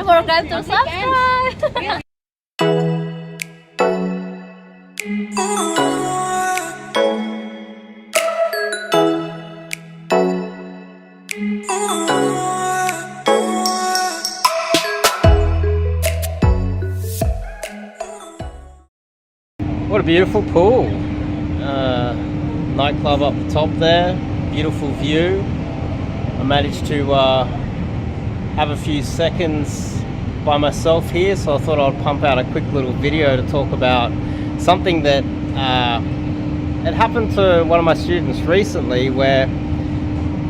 Don't forget to subscribe. What a beautiful pool. Nightclub up the top there, beautiful view. I managed to have a few seconds by myself here, so I thought I'd pump out a quick little video to talk about something that had happened to one of my students recently, where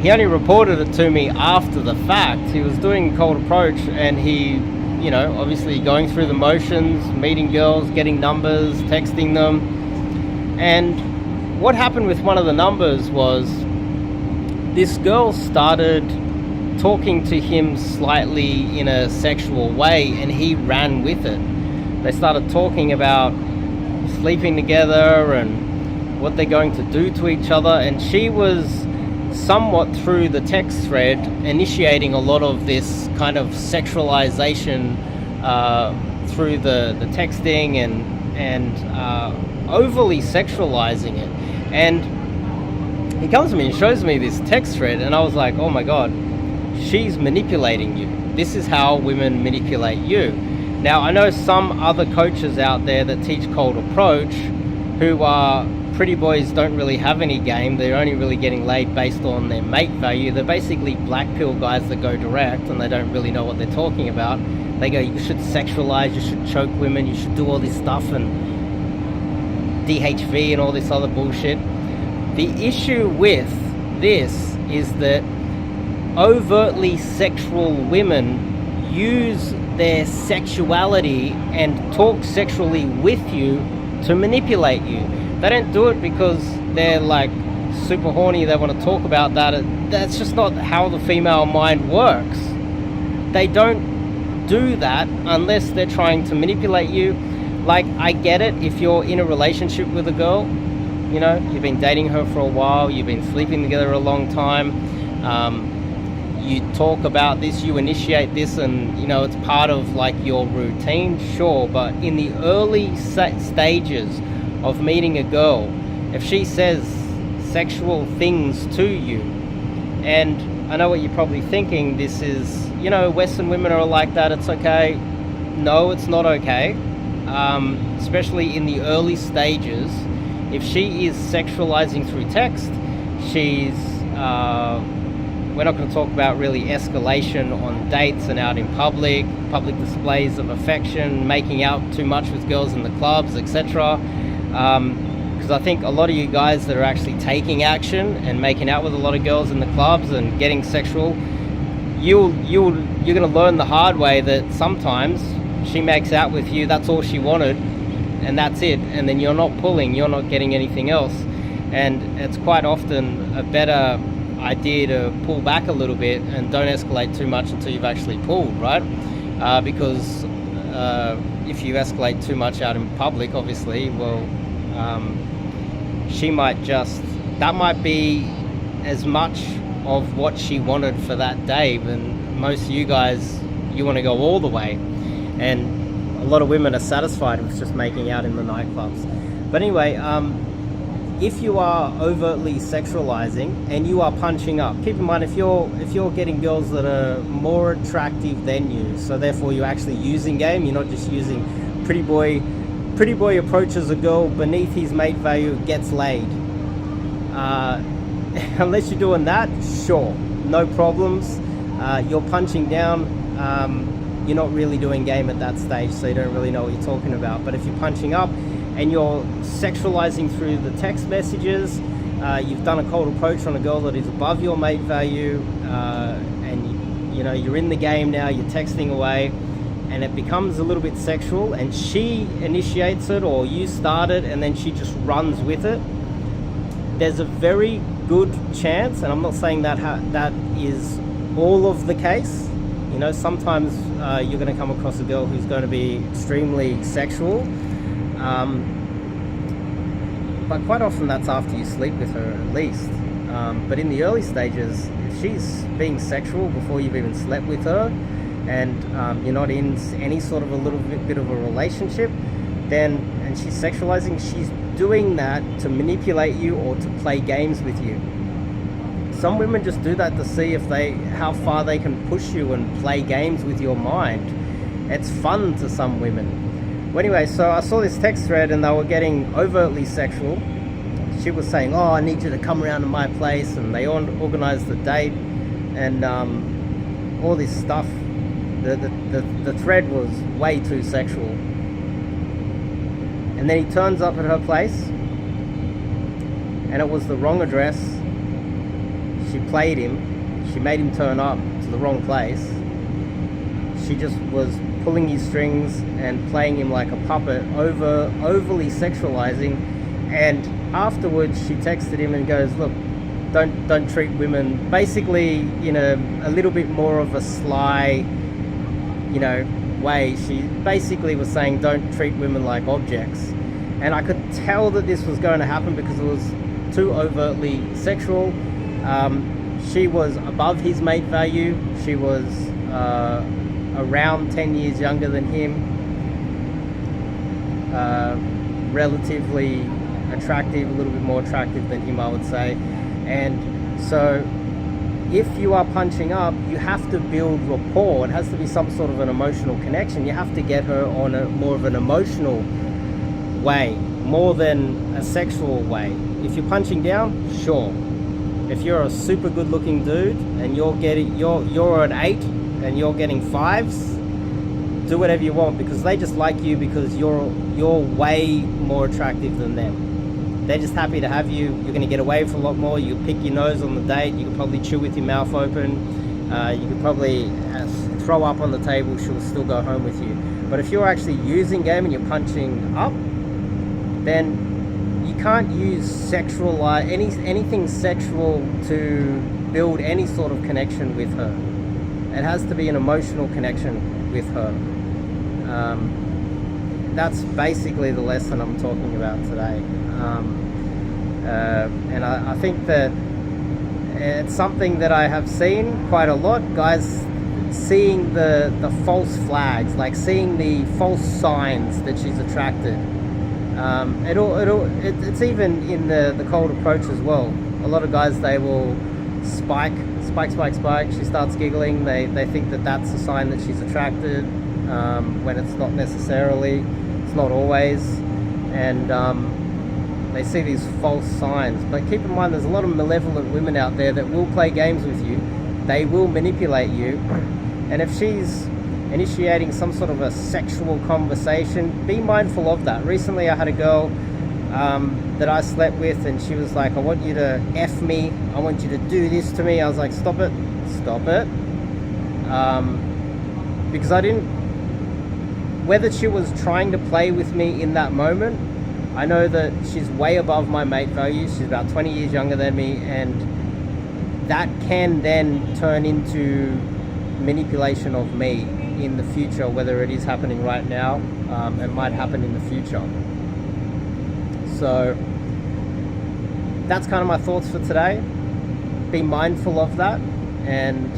he only reported it to me after the fact. He was doing cold approach and he, you know, obviously going through the motions, meeting girls, getting numbers, texting them. And what happened with one of the numbers was this girl started talking to him slightly in a sexual way, and he ran with it. They started talking about sleeping together and what they're going to do to each other, and she was somewhat through the text thread initiating a lot of this kind of sexualization through the texting and overly sexualizing it. And he comes to me and shows me this text thread, and I was like, oh my god, she's manipulating you. This is how women manipulate you. Now, I know some other coaches out there that teach cold approach who are pretty boys, don't really have any game. They're only really getting laid based on their mate value. They're basically black pill guys that go direct and they don't really know what they're talking about. They go, you should sexualize, you should choke women, you should do all this stuff and DHV and all this other bullshit. The issue with this is that overtly sexual women use their sexuality and talk sexually with you to manipulate you. They don't do it because they're like super horny, they want to talk about that. That's just not how the female mind works. They don't do that unless they're trying to manipulate you. Like, I get it if you're in a relationship with a girl, you know, you've been dating her for a while, you've been sleeping together a long time, you talk about this, you initiate this, and you know it's part of like your routine, sure. But in the early stages of meeting a girl, if she says sexual things to you, and I know what you're probably thinking, this is, you know, Western women are like that, it's okay. No, it's not okay. Especially in the early stages, if she is sexualizing through text, she's we're not going to talk about really escalation on dates and out in public displays of affection, making out too much with girls in the clubs, etc. Because I think a lot of you guys that are actually taking action and making out with a lot of girls in the clubs and getting sexual, you're going to learn the hard way that sometimes she makes out with you, that's all she wanted, and that's it, and then you're not pulling, you're not getting anything else. And it's quite often a better idea to pull back a little bit and don't escalate too much until you've actually pulled, right? Because if you escalate too much out in public, obviously, well, she might just, that might be as much of what she wanted for that day. And most of you guys, you want to go all the way, and a lot of women are satisfied with just making out in the nightclubs. But anyway, if you are overtly sexualizing and you are punching up, keep in mind, if you're getting girls that are more attractive than you, so therefore you're actually using game, you're not just using pretty boy approaches a girl beneath his mate value, gets laid. Unless you're doing that, sure, no problems. You're punching down, you're not really doing game at that stage, so you don't really know what you're talking about. But if you're punching up and you're sexualizing through the text messages, you've done a cold approach on a girl that is above your mate value, and you know you're in the game now, you're texting away, and it becomes a little bit sexual, and she initiates it or you start it, and then she just runs with it. There's a very good chance, and I'm not saying that that is all of the case. You know, sometimes you're going to come across a girl who's going to be extremely sexual, but quite often that's after you sleep with her at least. But in the early stages, if she's being sexual before you've even slept with her, and you're not in any sort of a little bit of a relationship, then, and she's sexualizing, she's doing that to manipulate you or to play games with you. Some women just do that to see how far they can push you and play games with your mind. It's fun to some women. Well, anyway, so I saw this text thread and they were getting overtly sexual. She was saying, oh, I need you to come around to my place, and they organized the date and all this stuff. The thread was way too sexual. And then he turns up at her place and it was the wrong address. She played him. She made him turn up to the wrong place. She just was pulling his strings and playing him like a puppet, overly sexualizing. And afterwards she texted him and goes, look, don't treat women, basically in a little bit more of a sly, way. She basically was saying, don't treat women like objects. And I could tell that this was going to happen because it was too overtly sexual. She was above his mate value. She was around 10 years younger than him, relatively attractive, a little bit more attractive than him, I would say. And so if you are punching up, you have to build rapport. It has to be some sort of an emotional connection. You have to get her on more of an emotional way, more than a sexual way. If you're punching down, sure. If you're a super good looking dude and you're an 8 and you're getting 5s, do whatever you want, because they just like you because you're way more attractive than them. They're just happy to have you. You're going to get away with a lot more. You can pick your nose on the date. You can probably chew with your mouth open. You could probably throw up on the table. She'll still go home with you. But if you're actually using game and you're punching up, then you can't use anything sexual to build any sort of connection with her. It has to be an emotional connection with her. That's basically the lesson I'm talking about today. And I think that it's something that I have seen quite a lot, guys seeing the false flags, like seeing the false signs that she's attracted. It's even in the cold approach as well. A lot of guys, they will spike. She starts giggling. They think that that's a sign that she's attracted, when it's not necessarily. It's not always. And they see these false signs. But keep in mind, there's a lot of malevolent women out there that will play games with you. They will manipulate you. And if she's initiating some sort of a sexual conversation, be mindful of that. Recently I had a girl that I slept with, and she was like, I want you to F me, I want you to do this to me. I was like, stop it. Because I didn't, whether she was trying to play with me in that moment, I know that she's way above my mate value. She's about 20 years younger than me, and that can then turn into manipulation of me in the future, whether it is happening right now, it might happen in the future. So that's kind of my thoughts for today. Be mindful of that, and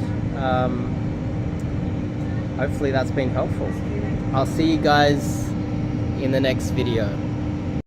hopefully that's been helpful. I'll see you guys in the next video.